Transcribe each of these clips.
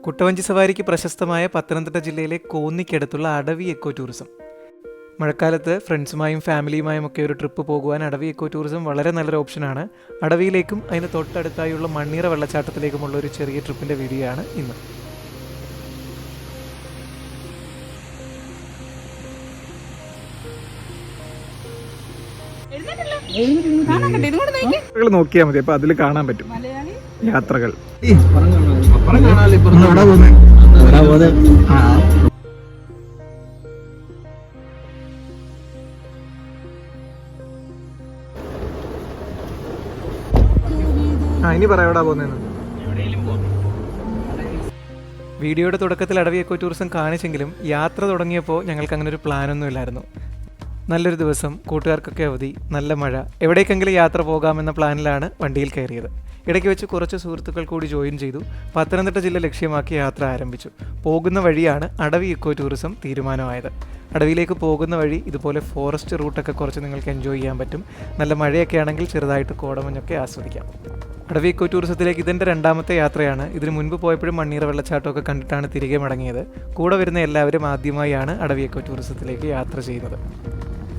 കുട്ടവഞ്ചി സവാരിക്ക് പ്രശസ്തമായ പത്തനംതിട്ട ജില്ലയിലെ കോന്നിക്കടുത്തുള്ള അടവി eco tourism. മഴക്കാലത്ത് ഫ്രണ്ട്സുമായും ഫാമിലിയുമായും ഒക്കെ ഒരു ട്രിപ്പ് പോകുവാൻ അടവി എക്കോ ടൂറിസം വളരെ നല്ലൊരു ഓപ്ഷനാണ്. അടവിയിലേക്കും അതിന് തൊട്ടടുത്തായുള്ള മണ്ണീറ വെള്ളച്ചാട്ടത്തിലേക്കുമുള്ള ഒരു ചെറിയ ട്രിപ്പിൻ്റെ വീഡിയോ ആണ് ഇന്ന്. നോക്കിയാൽ മതി, അപ്പൊ അതിൽ കാണാൻ പറ്റും യാത്രകൾ. ഇനി പറയാടാ പോകുന്നതെന്ന്. വീഡിയോയുടെ തുടക്കത്തിൽ അടവി എക്കോ ടൂറിസം കാണിച്ചെങ്കിലും യാത്ര തുടങ്ങിയപ്പോൾ ഞങ്ങൾക്ക് അങ്ങനെ ഒരു പ്ലാനൊന്നും ഇല്ലായിരുന്നു. നല്ലൊരു ദിവസം, കൂട്ടുകാർക്കൊക്കെ അവധി, നല്ല മഴ, എവിടേക്കെങ്കിലും യാത്ര പോകാമെന്ന പ്ലാനിലാണ് വണ്ടിയിൽ കയറിയത്. ഇടയ്ക്ക് വെച്ച് കുറച്ച് സുഹൃത്തുക്കൾ കൂടി ജോയിൻ ചെയ്തു. പത്തനംതിട്ട ജില്ല ലക്ഷ്യമാക്കി യാത്ര ആരംഭിച്ചു. പോകുന്ന വഴിയാണ് അടവി എക്കോ ടൂറിസം തീരുമാനമായത്. അടവിയിലേക്ക് പോകുന്ന വഴി ഇതുപോലെ ഫോറസ്റ്റ് റൂട്ടൊക്കെ കുറച്ച് നിങ്ങൾക്ക് എൻജോയ് ചെയ്യാൻ പറ്റും. നല്ല മഴയൊക്കെ ആണെങ്കിൽ ചെറുതായിട്ട് കോടമഞ്ഞൊക്കെ ആസ്വദിക്കാം. അടവി എക്കോ ടൂറിസത്തിലേക്ക് ഇതെൻ്റെ രണ്ടാമത്തെ യാത്രയാണ്. ഇതിന് മുൻപ് പോയപ്പോഴും മണ്ണീറ വെള്ളച്ചാട്ടമൊക്കെ കണ്ടിട്ടാണ് തിരികെ മടങ്ങിയത്. കൂടെ വരുന്ന എല്ലാവരും ആദ്യമായാണ് അടവി എക്കോ ടൂറിസത്തിലേക്ക് യാത്ര ചെയ്യുന്നത്.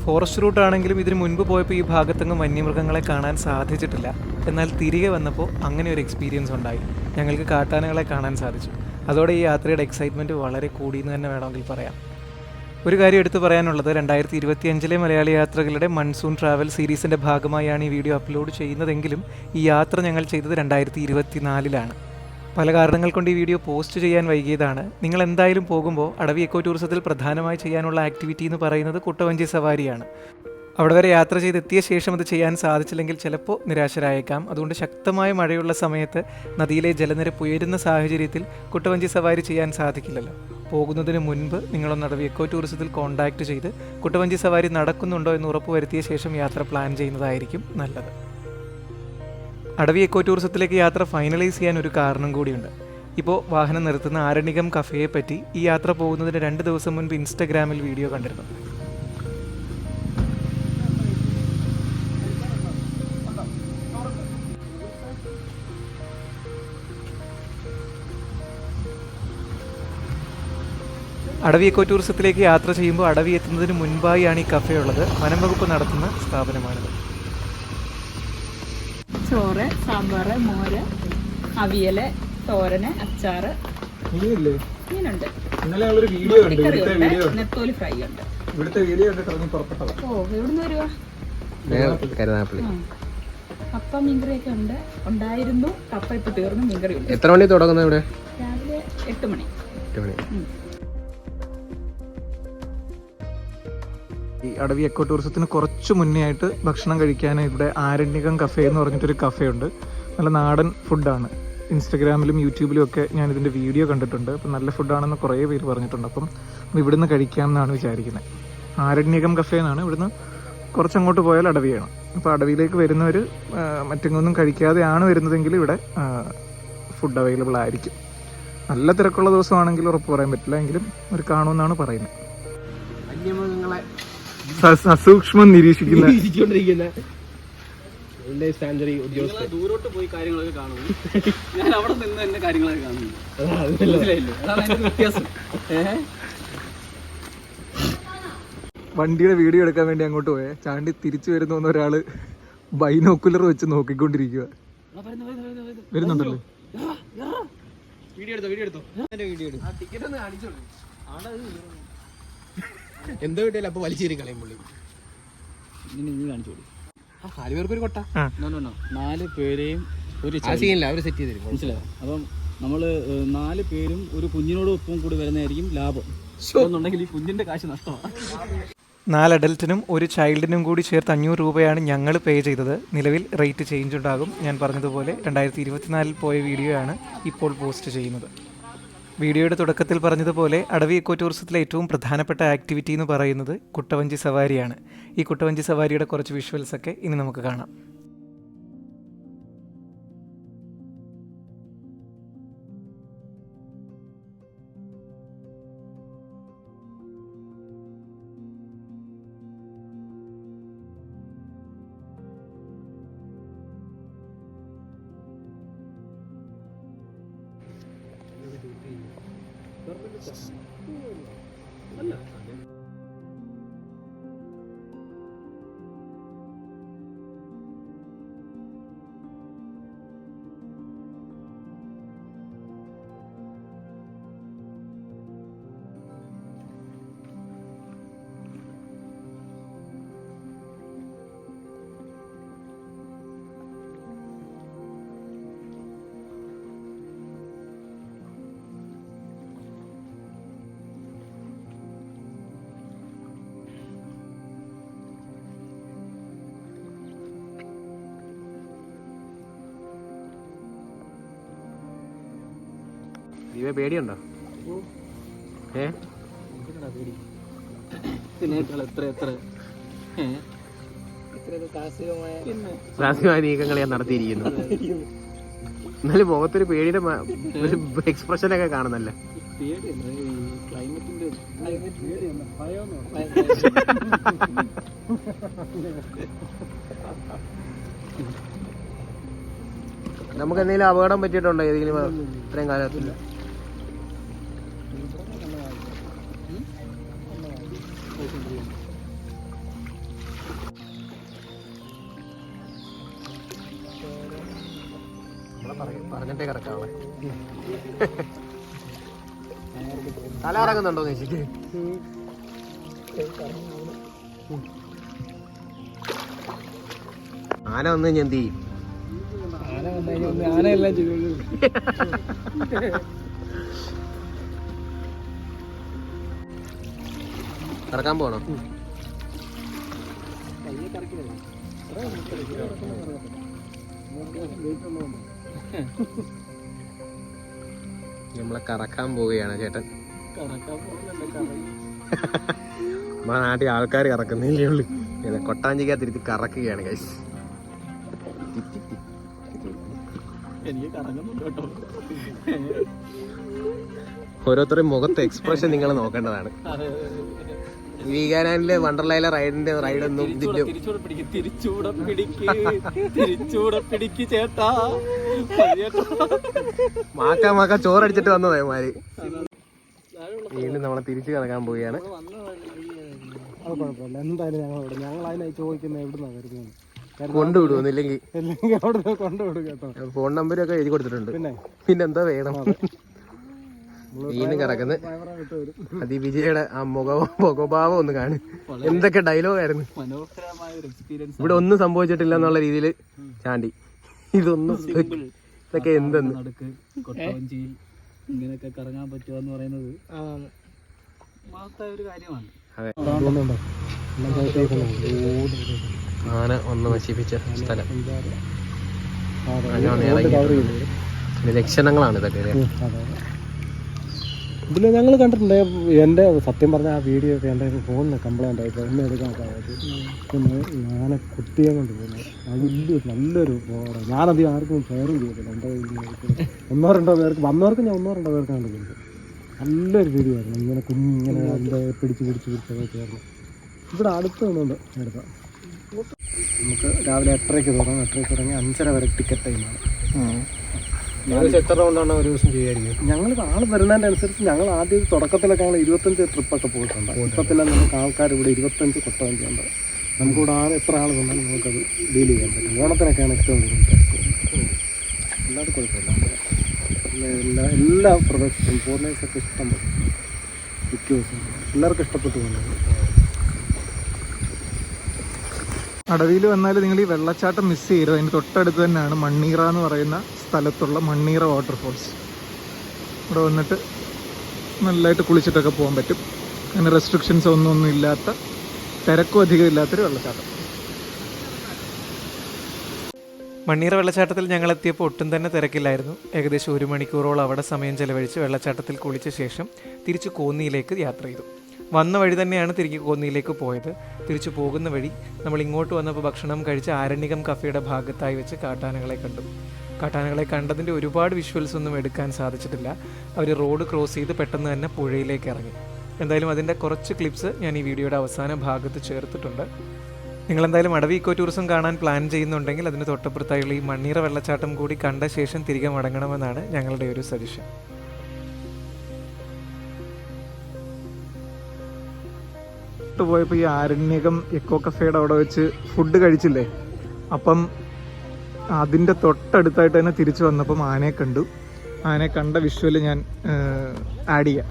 ഫോറസ്റ്റ് റൂട്ടാണെങ്കിലും ഇതിന് മുൻപ് പോയപ്പോൾ ഈ ഭാഗത്തെങ്ങും വന്യമൃഗങ്ങളെ കാണാൻ സാധിച്ചിട്ടില്ല. എന്നാൽ തിരികെ വന്നപ്പോൾ അങ്ങനെ ഒരു എക്സ്പീരിയൻസ് ഉണ്ടായി. ഞങ്ങൾക്ക് കാട്ടാനകളെ കാണാൻ സാധിച്ചു. അതോടെ ഈ യാത്രയുടെ എക്സൈറ്റ്മെൻറ്റ് വളരെ കൂടിയെന്ന് തന്നെ വേണമെങ്കിൽ പറയാം. ഒരു കാര്യം എടുത്തു പറയാനുള്ളത്, 2025 മലയാളി യാത്രകളുടെ മൺസൂൺ ട്രാവൽ സീരീസിൻ്റെ ഭാഗമായാണ് ഈ വീഡിയോ അപ്ലോഡ് ചെയ്യുന്നതെങ്കിലും ഈ യാത്ര ഞങ്ങൾ ചെയ്തത് 2024 പല കാരണങ്ങൾ കൊണ്ട് ഈ വീഡിയോ പോസ്റ്റ് ചെയ്യാൻ വൈകിയതാണ്. നിങ്ങൾ എന്തായാലും പോകുമ്പോൾ അടവി എക്കോ ടൂറിസത്തിൽ പ്രധാനമായി ചെയ്യാനുള്ള ആക്ടിവിറ്റി എന്ന് പറയുന്നത് കുട്ടവഞ്ചി സവാരിയാണ്. അവിടെ വരെ യാത്ര ചെയ്തെത്തിയ ശേഷം അത് ചെയ്യാൻ സാധിച്ചില്ലെങ്കിൽ ചിലപ്പോൾ നിരാശരായേക്കാം. അതുകൊണ്ട് ശക്തമായ മഴയുള്ള സമയത്ത് നദിയിലെ ജലനിരപ്പ് ഉയരുന്ന സാഹചര്യത്തിൽ കുട്ടവഞ്ചി സവാരി ചെയ്യാൻ സാധിക്കില്ലല്ലോ. പോകുന്നതിന് മുൻപ് നിങ്ങളൊന്ന് അടവി എക്കോ ടൂറിസത്തിൽ കോൺടാക്റ്റ് ചെയ്ത് കുട്ടവഞ്ചി സവാരി നടക്കുന്നുണ്ടോ എന്ന് ഉറപ്പുവരുത്തിയ ശേഷം യാത്ര പ്ലാൻ ചെയ്യുന്നതായിരിക്കും നല്ലത്. അടവി എക്കോ ടൂറിസത്തിലേക്ക് യാത്ര ഫൈനലൈസ് ചെയ്യാൻ ഒരു കാരണം കൂടിയുണ്ട്. ഇപ്പോൾ വാഹനം നിർത്തുന്ന ആരണ്യകം കഫേയെ പറ്റി ഈ യാത്ര പോകുന്നതിന് 2 ദിവസം മുൻപ് ഇൻസ്റ്റഗ്രാമിൽ വീഡിയോ കണ്ടിരുന്നു. അടവി എക്കോ ടൂറിസത്തിലേക്ക് യാത്ര ചെയ്യുമ്പോൾ അടവി എത്തുന്നതിന് മുൻപായാണ് ഈ കഫേ ഉള്ളത്. വനം വകുപ്പ് നടത്തുന്ന സ്ഥാപനമാണിത്. ചോറ്, സാമ്പാറ്, മോര്, അവിയല്, തോരന്, അച്ചാറ്, മീനുണ്ട്, നെത്തോലി ഫ്രൈ ഉണ്ട്. ഓ, എവിടുന്ന് വരുവാ? കപ്പ മീൻകറിയൊക്കെ ഉണ്ട്, ഉണ്ടായിരുന്നു. കപ്പ ഇപ്പൊ തീർന്നു, മീൻകറി ഉണ്ട്. എത്ര മണി തുടങ്ങുന്നത് ഇവിടെ? രാവിലെ 8 മണി. ഈ അടവി എക്കോ ടൂറിസത്തിന് കുറച്ച് മുന്നേ ആയിട്ട് ഭക്ഷണം കഴിക്കാൻ ഇവിടെ ആരണ്യകം കഫേ എന്ന് പറഞ്ഞിട്ടൊരു കഫേ ഉണ്ട്. നല്ല നാടൻ ഫുഡാണ്. ഇൻസ്റ്റഗ്രാമിലും യൂട്യൂബിലും ഒക്കെ ഞാൻ ഇതിൻ്റെ വീഡിയോ കണ്ടിട്ടുണ്ട്. അപ്പം നല്ല ഫുഡാണെന്ന് കുറേ പേര് പറഞ്ഞിട്ടുണ്ട്. അപ്പം ഇവിടുന്ന് കഴിക്കാം എന്നാണ് വിചാരിക്കുന്നത്. ആരണ്യകം കഫേ എന്നാണ്. ഇവിടുന്ന് കുറച്ചങ്ങോട്ട് പോയാൽ അടവിയാണ്. അപ്പോൾ അടവിയിലേക്ക് വരുന്നവർ മറ്റെങ്ങൊന്നും കഴിക്കാതെയാണ് വരുന്നതെങ്കിൽ ഇവിടെ ഫുഡ് അവൈലബിൾ ആയിരിക്കും. നല്ല തിരക്കുള്ള ദിവസമാണെങ്കിൽ ഉറപ്പ് പറയാൻ പറ്റില്ല, എങ്കിലും ഒരു കാണുമെന്നാണ് പറയുന്നത്. വന്യമൃഗങ്ങളെ സസൂക്ഷ്മം നിരീക്ഷിക്കുന്ന ദൂരോട്ട് പോയി കാര്യങ്ങളൊക്കെ കാണുന്നു. ഞാൻ അവിടെ നിന്ന് തന്നെ കാര്യങ്ങളൊക്കെ കാണുന്നു. വ്യത്യാസം. വണ്ടിയുടെ വീഡിയോ എടുക്കാൻ വേണ്ടി അങ്ങോട്ട് പോയേ, ചാണ്ടി തിരിച്ചു വരുന്ന ഒരാള് ബൈനോക്കുലർ വെച്ച് നോക്കിക്കൊണ്ടിരിക്കുക. വരുന്നുണ്ടല്ലോ. വീഡിയോ എടുത്തോ. ടിക്കറ്റ് ഒന്ന് കാണിച്ചോളൂ. എന്തോ കിട്ടിയാലും അപ്പൊ വലിച്ചേരി കളയും പുള്ളി. നീ കാണിച്ചോളൂ. 4 പേർക്ക് ഒരു കൊട്ട. 4 പേരെയും ഒരു സീനില്ല, അവര് സെറ്റ് ചെയ്തിരിക്കും. മനസ്സിലായോ? അപ്പം നമ്മള് 4 പേരും ഒരു കുഞ്ഞിനോടൊപ്പം കൂടി വരുന്നതായിരിക്കും ലാഭം. എന്നുണ്ടെങ്കിൽ ഈ കുഞ്ഞിന്റെ കാശ് നഷ്ടമാണ്. 4 അഡൽറ്റിനും ഒരു ചൈൽഡിനും കൂടി ചേർത്ത് 500 രൂപയാണ് ഞങ്ങൾ പേ ചെയ്തത്. നിലവിൽ റേറ്റ് ചേഞ്ച് ഉണ്ടാകും. ഞാൻ പറഞ്ഞതുപോലെ 2024 പോയ വീഡിയോ ആണ് ഇപ്പോൾ പോസ്റ്റ് ചെയ്യുന്നത്. വീഡിയോയുടെ തുടക്കത്തിൽ പറഞ്ഞതുപോലെ അടവി എക്കോ ടൂറിസത്തിലെ ഏറ്റവും പ്രധാനപ്പെട്ട ആക്ടിവിറ്റി എന്ന് പറയുന്നത് കുട്ടവഞ്ചി സവാരിയാണ്. ഈ കുട്ടവഞ്ചി സവാരിയുടെ കുറച്ച് വിഷ്വൽസൊക്കെ ഇനി നമുക്ക് കാണാം. ദീപ പേടിയുണ്ടോ? സാഹസികമായ നീക്കങ്ങൾ ഞാൻ നടത്തിയിരിക്കുന്നു. എന്നാലും മുഖത്തൊരു പേടിയുടെ ഒരു എക്സ്പ്രഷനൊക്കെ കാണുന്നല്ല. നമുക്ക് എന്തെങ്കിലും അപകടം പറ്റിയിട്ടുണ്ടോ ഏതെങ്കിലും ഇത്രയും കാലത്തിൽ? പറഞ്ഞിട്ടേ കിടക്കാവേ. തല ഇറങ്ങുന്നുണ്ടോ ചേച്ചിക്ക്? ആന വന്നു കഴിഞ്ഞാൽ എന്ത് ചെയ്യും? ആനയെല്ലാം ചെയ്തു. കിടക്കാൻ പോണോ? നമ്മളെ കറക്കാൻ പോവുകയാണ് ചേട്ടൻ. നമ്മളെ നാട്ടിൽ ആൾക്കാർ കറക്കുന്നില്ലേ ഉള്ളു. കൊട്ടാഞ്ചിക്കകത്തിരുത്തി കറക്കുകയാണ് ഗൈസ്. ഓരോരുത്തരും മുഖത്തെ എക്സ്പ്രഷൻ നിങ്ങൾ നോക്കേണ്ടതാണ്. വീഗാലാൻഡിലെ വണ്ടർലയിലെ റൈഡൊന്നും ഇതിന്റെ മാക്ക ചോറടിച്ചിട്ട് വന്നതേ മാര്. വീണ്ടും നമ്മളെ തിരിച്ചു കിടക്കാൻ പോവുകയാണ്. അത് കുഴപ്പമില്ല, എന്തായാലും ഞങ്ങൾ അതിനായി ചോദിക്കുന്നത് എവിടുന്നാണ് വരുന്നത്. കൊണ്ടുവിടുവന്നില്ലെങ്കിൽ അവിടെ കൊണ്ടുവിടും കേട്ടോ. ഫോൺ നമ്പരൊക്കെ എഴുതി കൊടുത്തിട്ടുണ്ട്. പിന്നെന്താ വേണം? വീണ്ടും കിടക്കുന്നത് അതിവിജയുടെ ആ മുഖഭാവം ഒന്ന് കാണും. എന്തൊക്കെ ഡയലോഗായിരുന്നു. ഇവിടെ ഒന്നും സംഭവിച്ചിട്ടില്ല എന്നുള്ള രീതിയിൽ ചാണ്ടി. ഇതൊന്നും ഇതൊക്കെ എന്തെന്ന് ഇങ്ങനെയൊക്കെ കറങ്ങാൻ പറ്റുക എന്ന് പറയുന്നത് ഒരു കാര്യമാണ്. അതെ, ആന ഒന്ന് നശിപ്പിച്ച സ്ഥലം. ലക്ഷണങ്ങളാണ് ഇതൊക്കെ. ഇതിൽ ഞങ്ങൾ കണ്ടിട്ടുണ്ട്. എൻ്റെ സത്യം പറഞ്ഞ ആ വീഡിയോ ഒക്കെ എൻ്റെ ഫോണിന് കംപ്ലൈൻ്റ് ആയിപ്പോൾ ഒന്നും എടുക്കാൻ പിന്നെ ഞാനെ കുട്ടിയെ കൊണ്ട് പോകുന്നത് നല്ലൊരു ഞാനധികം ആർക്കും ഷെയറും ചെയ്തില്ല. എൻ്റെ ഒന്നോ രണ്ടോ പേർക്ക് വന്നവർക്ക് ഞാൻ ഒന്നോ രണ്ടോ പേർക്ക് കണ്ടു കൊടുത്തു. നല്ലൊരു വീഡിയോ ആയിരുന്നു. ഇങ്ങനെ കുഞ്ഞിങ്ങനെ എൻ്റെ പിടിച്ചതൊക്കെ ആയിരുന്നു. ഇവിടെ അടുത്ത് നിന്നുണ്ട് എടുത്താൽ നമുക്ക് രാവിലെ 8:30 തുടങ്ങും. 8:30 തുടങ്ങി 5:30 വരെ ടിക്കറ്റ് ടൈമാണ്. എത്ര റൗണ്ടാണ് ഒരു ദിവസം ചെയ്യുമായിരിക്കും? ഞങ്ങൾ ആൾ വരുന്നതിൻ്റെ അനുസരിച്ച് ഞങ്ങൾ ആദ്യം തുടക്കത്തിലൊക്കെ ഞങ്ങൾ 25 ട്രിപ്പൊക്കെ പോയിട്ടുണ്ട്. ഇപ്പം പിന്നെ നമുക്ക് ആൾക്കാർ ഇവിടെ 25 കൊട്ടവഞ്ചിയുണ്ട്. നമുക്കിവിടെ എത്ര ആൾ വന്നാലും നമുക്കത് ഡീൽ ചെയ്യാൻ പറ്റും. ഓണത്തിനൊക്കെയാണ് ഏറ്റവും കൂടുതൽ തിരക്ക്. അല്ലാതെ കുഴപ്പമില്ല. എല്ലാ പ്രദേശത്തും ഫോറിനേഴ്സൊക്കെ ഇഷ്ടം പോലെ മിക്ക ദിവസം എല്ലാവർക്കും ഇഷ്ടപ്പെട്ടു പോകുന്നത്. അടവിയിൽ വന്നാൽ നിങ്ങൾ ഈ വെള്ളച്ചാട്ടം മിസ് ചെയ്യരുത്. അതിൻ്റെ തൊട്ടടുത്ത് തന്നെയാണ് മണ്ണീറ എന്ന് പറയുന്ന സ്ഥലത്തുള്ള മണ്ണീറ വാട്ടർഫോൾസ്. ഇവിടെ വന്നിട്ട് നല്ലതായിട്ട് കുളിച്ചിട്ടൊക്കെ പോകാൻ പറ്റും. അങ്ങനെ റെസ്ട്രിക്ഷൻസ് ഒന്നും ഇല്ലാത്ത, തിരക്കും അധികം ഇല്ലാത്തൊരു വെള്ളച്ചാട്ടം. മണ്ണീറ വെള്ളച്ചാട്ടത്തിൽ ഞങ്ങൾ എത്തിയപ്പോൾ ഒട്ടും തന്നെ തിരക്കില്ലായിരുന്നു. ഏകദേശം 1 മണിക്കൂറോളം അവിടെ സമയം ചെലവഴിച്ച് വെള്ളച്ചാട്ടത്തിൽ കുളിച്ച ശേഷം തിരിച്ച് കോന്നിയിലേക്ക് യാത്ര ചെയ്തു. വന്ന വഴി തന്നെയാണ് തിരികെ കോന്നിയിലേക്ക് പോയത്. തിരിച്ചു പോകുന്ന വഴി നമ്മൾ ഇങ്ങോട്ട് വന്നപ്പോൾ ഭക്ഷണം കഴിച്ച് ആരണ്യകം കഫേയുടെ ഭാഗത്തായി വെച്ച് കാട്ടാനകളെ കണ്ടു. കാട്ടാനകളെ കണ്ടതിൻ്റെ ഒരുപാട് വിഷ്വൽസ് ഒന്നും എടുക്കാൻ സാധിച്ചിട്ടില്ല. അവർ റോഡ് ക്രോസ് ചെയ്ത് പെട്ടെന്ന് തന്നെ പുഴയിലേക്ക് ഇറങ്ങി. എന്തായാലും അതിൻ്റെ കുറച്ച് ക്ലിപ്സ് ഞാൻ ഈ വീഡിയോയുടെ അവസാന ഭാഗത്ത് ചേർത്തിട്ടുണ്ട്. നിങ്ങളെന്തായാലും അടവി ഇക്കോ ടൂറിസം കാണാൻ പ്ലാൻ ചെയ്യുന്നുണ്ടെങ്കിൽ അതിന് തൊട്ടപ്പുറത്തായുള്ള ഈ മണ്ണീറ വെള്ളച്ചാട്ടം കൂടി കണ്ട ശേഷം തിരികെ മടങ്ങണമെന്നാണ് ഞങ്ങളുടെ ഒരു സജഷൻ. തൊട്ട് പോയപ്പോൾ ഈ ആരണ്യകം എക്കോ കഫേയുടെ അവിടെ വെച്ച് ഫുഡ് കഴിച്ചില്ലേ, അപ്പം അതിൻ്റെ തൊട്ടടുത്തായിട്ട് തന്നെ തിരിച്ചു വന്നപ്പം ആനയെ കണ്ടു. ആനയെ കണ്ട വിഷ്വല് ഞാൻ ആഡ് ചെയ്യാം.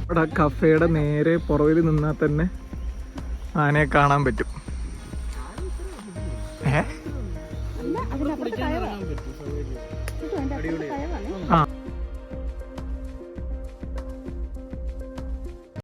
ഇവിടെ കഫേയുടെ നേരെ പുറകിൽ നിന്നാൽ തന്നെ ആനയെ കാണാൻ പറ്റും. ആ